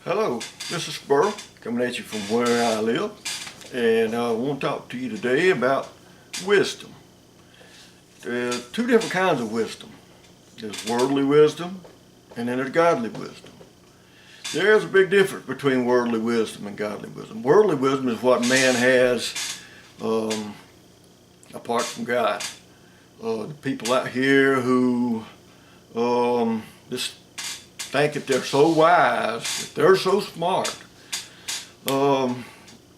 Hello, this is Squirrel coming at you from where I live, and I want to talk to you today about wisdom. There's two different kinds of wisdom. There's worldly wisdom and then there's godly wisdom. There's a big difference between worldly wisdom and godly wisdom. Worldly wisdom is what man has apart from God. The people out here who just think that they're so wise, that they're so smart.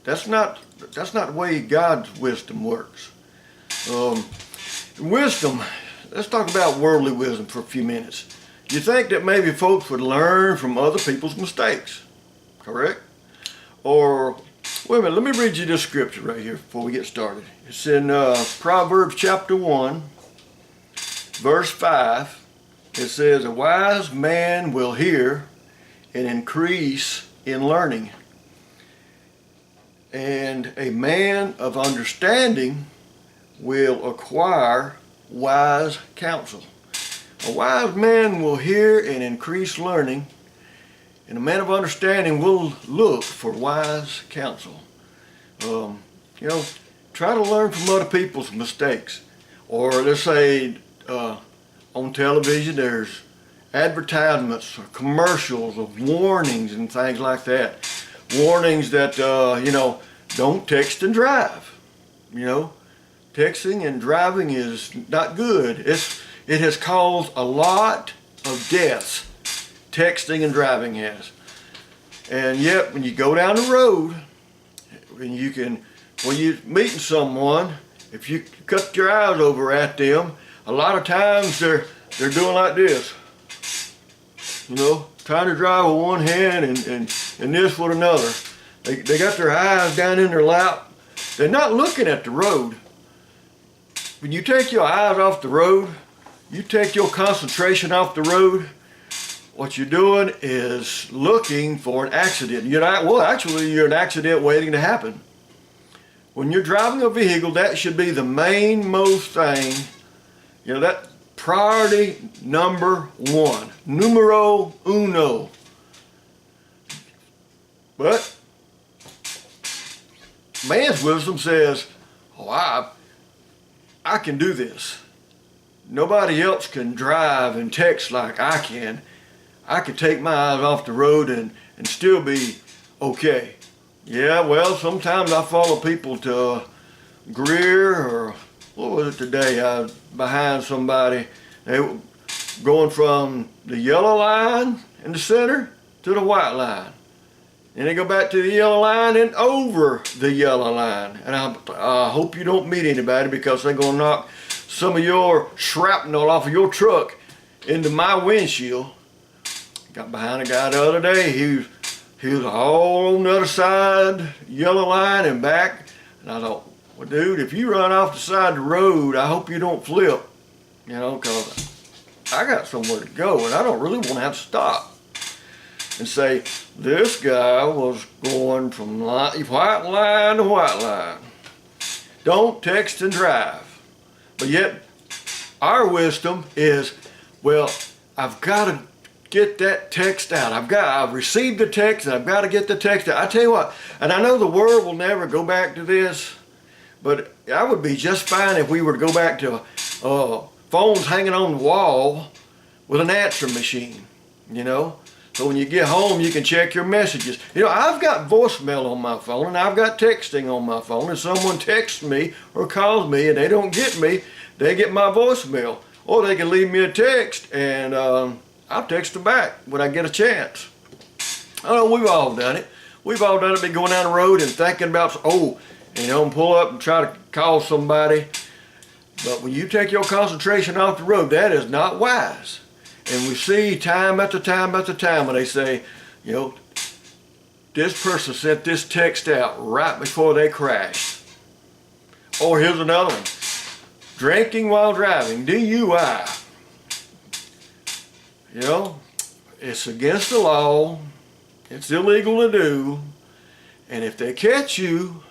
That's not the way God's wisdom works. Wisdom, let's talk about worldly wisdom for a few minutes. You think that maybe folks would learn from other people's mistakes, correct? Or, wait a minute, let me read you this scripture right here before we get started. It's in Proverbs chapter 1, verse 5. It says, a wise man will hear and increase in learning, and a man of understanding will acquire wise counsel. A wise man will hear and increase learning, and a man of understanding will look for wise counsel. Try to learn from other people's mistakes. Or let's say on television there's advertisements or commercials of warnings and things like that. Warnings that, don't text and drive. Texting and driving is not good. It has caused a lot of deaths. Texting and driving has. And yet when you go down the road, when you're meeting someone, if you cut your eyes over at them, a lot of times they're doing like this. Trying to drive with one hand and this with another. They got their eyes down in their lap. They're not looking at the road. When you take your eyes off the road, you take your concentration off the road, what you're doing is looking for an accident. You're an accident waiting to happen. When you're driving a vehicle, that should be the most thing. That priority number one, numero uno. But man's wisdom says, I can do this. Nobody else can drive and text like I can. I can take my eyes off the road and still be okay. Yeah, well, sometimes I follow people to Greer, or what was it today? I was behind somebody. They were going from the yellow line in the center to the white line. And they go back to the yellow line and over the yellow line. And I hope you don't meet anybody, because they're going to knock some of your shrapnel off of your truck into my windshield. Got behind a guy the other day. He was all on the other side, yellow line and back. And I thought, well, dude, if you run off the side of the road, I hope you don't flip. Because I got somewhere to go and I don't really want to have to stop and say, this guy was going from white line to white line. Don't text and drive. But yet, our wisdom is, well, I've got to get that text out. I've received the text and I've got to get the text out. I tell you what, and I know the world will never go back to this, but I would be just fine if we were to go back to phones hanging on the wall with an answering machine, So when you get home, you can check your messages. I've got voicemail on my phone and I've got texting on my phone. If someone texts me or calls me and they don't get me, they get my voicemail. Or they can leave me a text and I'll text them back when I get a chance. We've all done it. We've all done it, been going down the road and thinking about, pull up and try to call somebody. But when you take your concentration off the road, that is not wise. And we see time after time after time when they say, this person sent this text out right before they crashed. Or here's another one. Drinking while driving, DUI. It's against the law. It's illegal to do. And if they catch you,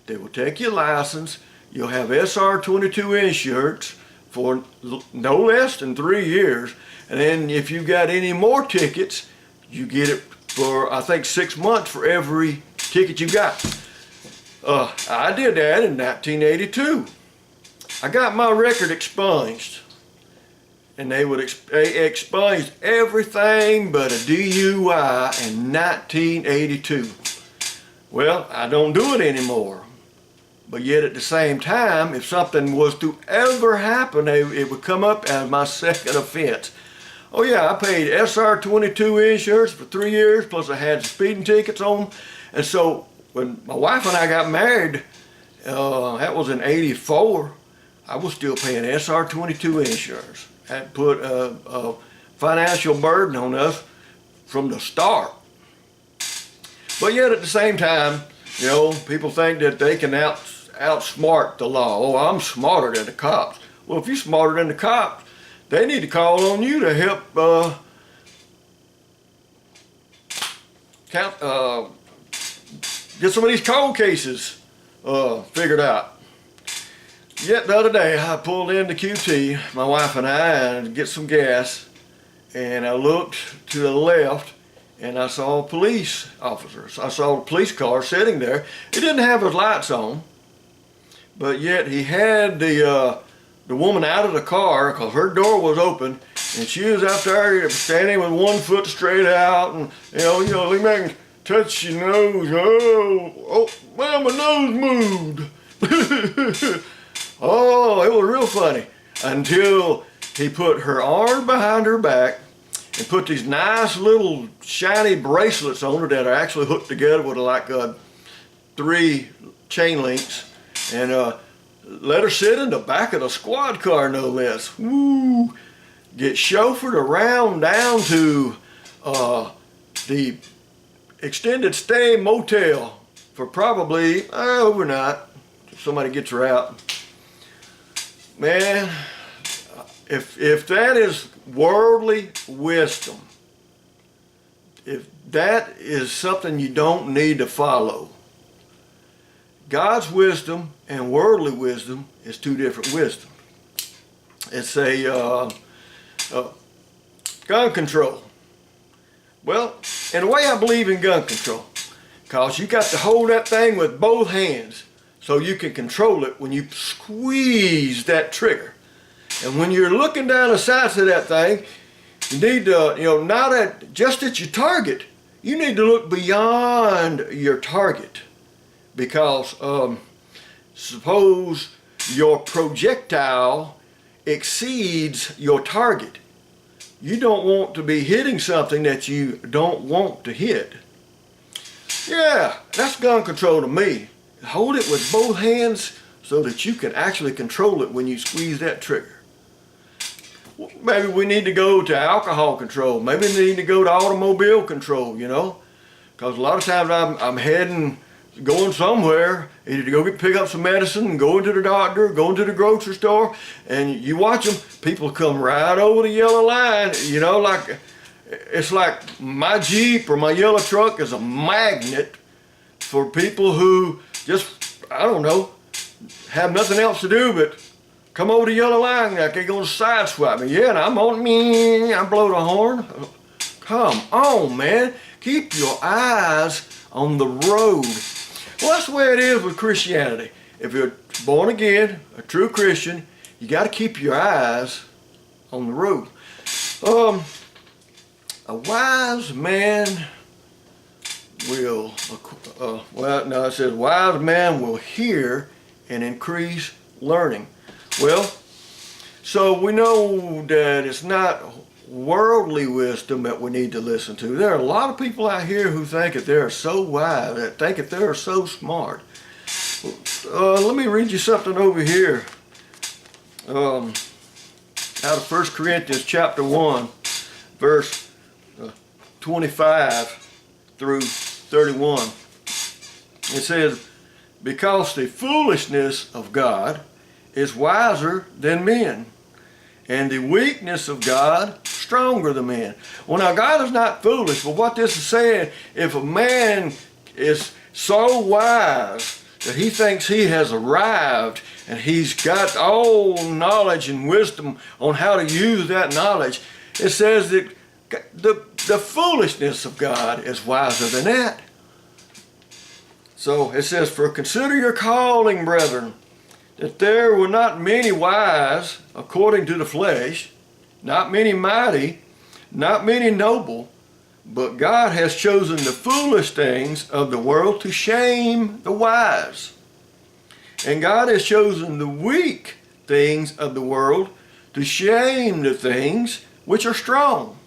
they will take your license. You'll have SR22 insurance for no less than 3 years. And then if you got any more tickets, you get it for, I think, 6 months for every ticket you got. I did that in 1982. I got my record expunged. And they expunged everything but a DUI in 1982. Well, I don't do it anymore. But yet at the same time, if something was to ever happen, it would come up as my second offense. Oh yeah, I paid SR22 insurance for 3 years, plus I had speeding tickets on. And so when my wife and I got married, that was in '84, I was still paying SR22 insurance. That put a financial burden on us from the start. But yet at the same time, you know, people think that they can outsmart the law. Oh, I'm smarter than the cops. Well, if you're smarter than the cops, they need to call on you to help get some of these cold cases figured out. Yet the other day I pulled into QT, my wife and I, to get some gas, and I looked to the left and I saw police officers. I saw a police car sitting there. He didn't have his lights on, but yet he had the woman out of the car because her door was open, and she was out there standing with one foot straight out, and you know, they make touch your nose. Oh, well, my nose moved. Oh, it was real funny until he put her arm behind her back and put these nice little shiny bracelets on her that are actually hooked together with like 3 chain links, and let her sit in the back of the squad car, no less. Woo! Get chauffeured around down to the extended stay motel for probably overnight. If somebody gets her out. Man, if that is worldly wisdom, if that is something you don't need to follow, God's wisdom and worldly wisdom is 2 different wisdom. It's a gun control. Well, in a way I believe in gun control, because you got to hold that thing with both hands so you can control it when you squeeze that trigger. And when you're looking down the sights of that thing, you need to, not just at your target, you need to look beyond your target. Because suppose your projectile exceeds your target. You don't want to be hitting something that you don't want to hit. Yeah, that's gun control to me. Hold it with both hands so that you can actually control it when you squeeze that trigger. Maybe we need to go to alcohol control. Maybe we need to go to automobile control, because a lot of times I'm going somewhere, either to go pick up some medicine, going to the doctor, going to the grocery store, and you watch them, people come right over the yellow line, like it's like my Jeep or my yellow truck is a magnet for people who just, I don't know, have nothing else to do but come over the yellow line like they're going to sideswipe me. Yeah, and I'm on me, I blow the horn. Come on, man. Keep your eyes on the road. Well, that's the way it is with Christianity. If you're born again, a true Christian, you got to keep your eyes on the road. A wise man will, it says wise man will hear and increase learning. Well, so we know that it's not worldly wisdom that we need to listen to. There are a lot of people out here who think that they're so wise, that think that they're so smart. Let me read you something over here. Out of 1 Corinthians chapter 1, verse 25 through 31. It says, because the foolishness of God is wiser than men, and the weakness of God stronger than men. Well, now God is not foolish, but what this is saying, if a man is so wise that he thinks he has arrived and he's got all knowledge and wisdom on how to use that knowledge, it says that the the foolishness of God is wiser than that. So it says, for consider your calling, brethren, that there were not many wise according to the flesh, not many mighty, not many noble, but God has chosen the foolish things of the world to shame the wise. And God has chosen the weak things of the world to shame the things which are strong.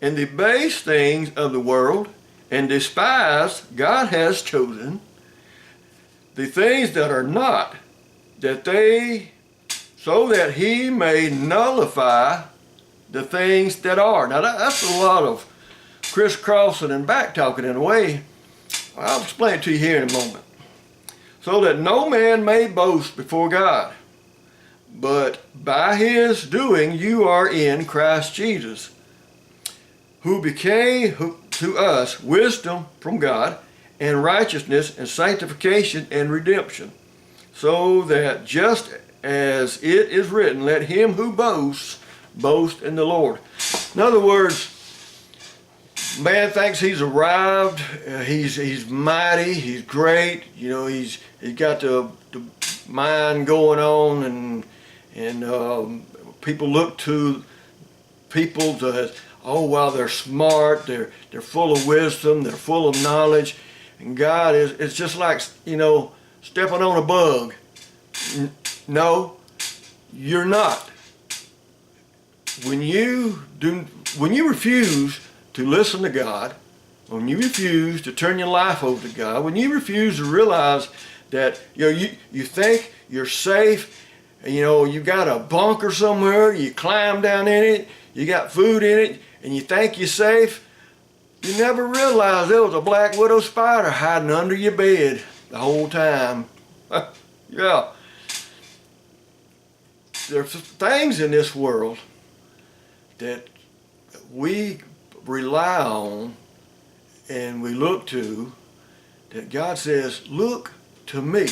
And the base things of the world and despise God has chosen the things that are not, so that he may nullify the things that are. Now that's a lot of crisscrossing and back talking in a way. I'll explain it to you here in a moment. So that no man may boast before God, but by his doing you are in Christ Jesus, who became to us wisdom from God, and righteousness and sanctification and redemption, so that just as it is written, let him who boasts boast in the Lord. In other words, man thinks he's arrived, he's mighty, he's great, you know, he's got the mind going on, and people look to people to, oh wow, they're smart, they're full of wisdom, they're full of knowledge. And God it's just like, you know, stepping on a bug. No, you're not. When you refuse to listen to God, when you refuse to turn your life over to God, when you refuse to realize that, you know, you think you're safe, and, you know, you got a bunker somewhere, you climb down in it, you got food in it, and you think you're safe, you never realize there was a black widow spider hiding under your bed the whole time. Yeah. There's things in this world that we rely on and we look to, that God says, look to me.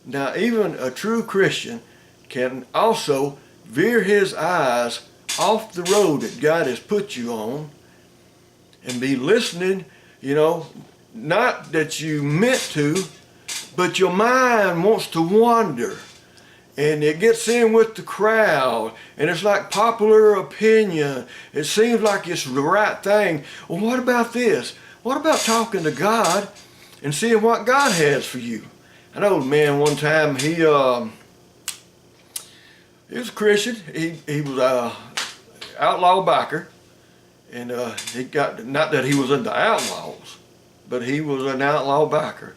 Now even a true Christian can also veer his eyes off the road that God has put you on and be listening, you know, not that you meant to, but your mind wants to wander, and it gets in with the crowd, and it's like popular opinion. It seems like it's the right thing. Well, what about this? What about talking to God and seeing what God has for you? I know a man one time, he was a Christian. He was a outlaw biker. And he got, not that he was into outlaws, but he was an outlaw biker.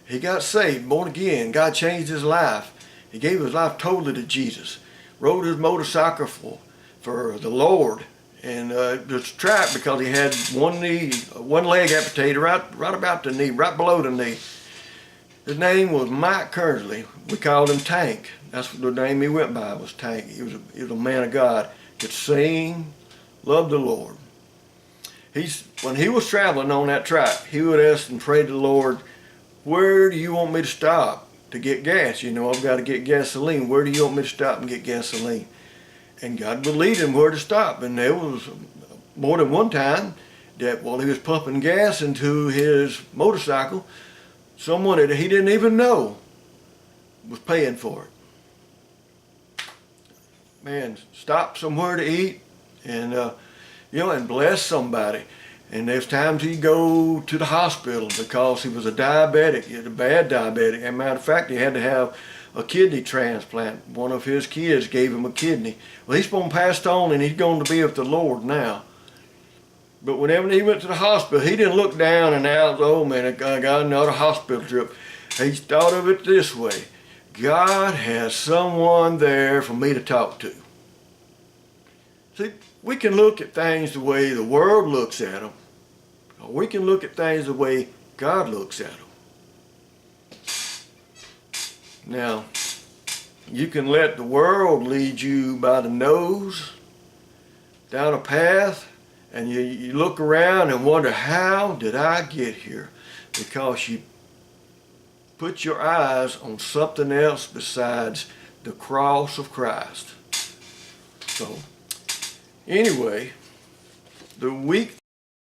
He got saved, born again. God changed his life. He gave his life totally to Jesus. Rode his motorcycle for the Lord. And it was trapped because he had one leg amputated right about the knee, right below the knee. His name was Mike Kersley. We called him Tank. That's the name he went by, was Tank. He was a man of God. Could sing, loved the Lord. When he was traveling on that track, he would ask and pray to the Lord, where do you want me to stop to get gas? You know, I've got to get gasoline. Where do you want me to stop and get gasoline? And God would lead him where to stop. And there was more than one time that while he was pumping gas into his motorcycle, someone that he didn't even know was paying for it. Man, stop somewhere to eat and you know, and bless somebody. And there's times he'd go to the hospital because he was a diabetic, he had a bad diabetic. As a matter of fact, he had to have a kidney transplant. One of his kids gave him a kidney. Well, he's going to pass on and he's going to be with the Lord now. But whenever he went to the hospital, he didn't look down and out, oh man, I got another hospital trip. He thought of it this way: God has someone there for me to talk to. See, we can look at things the way the world looks at them, or we can look at things the way God looks at them. Now, you can let the world lead you by the nose down a path, and you look around and wonder, how did I get here? Because you put your eyes on something else besides the cross of Christ. So, anyway, the week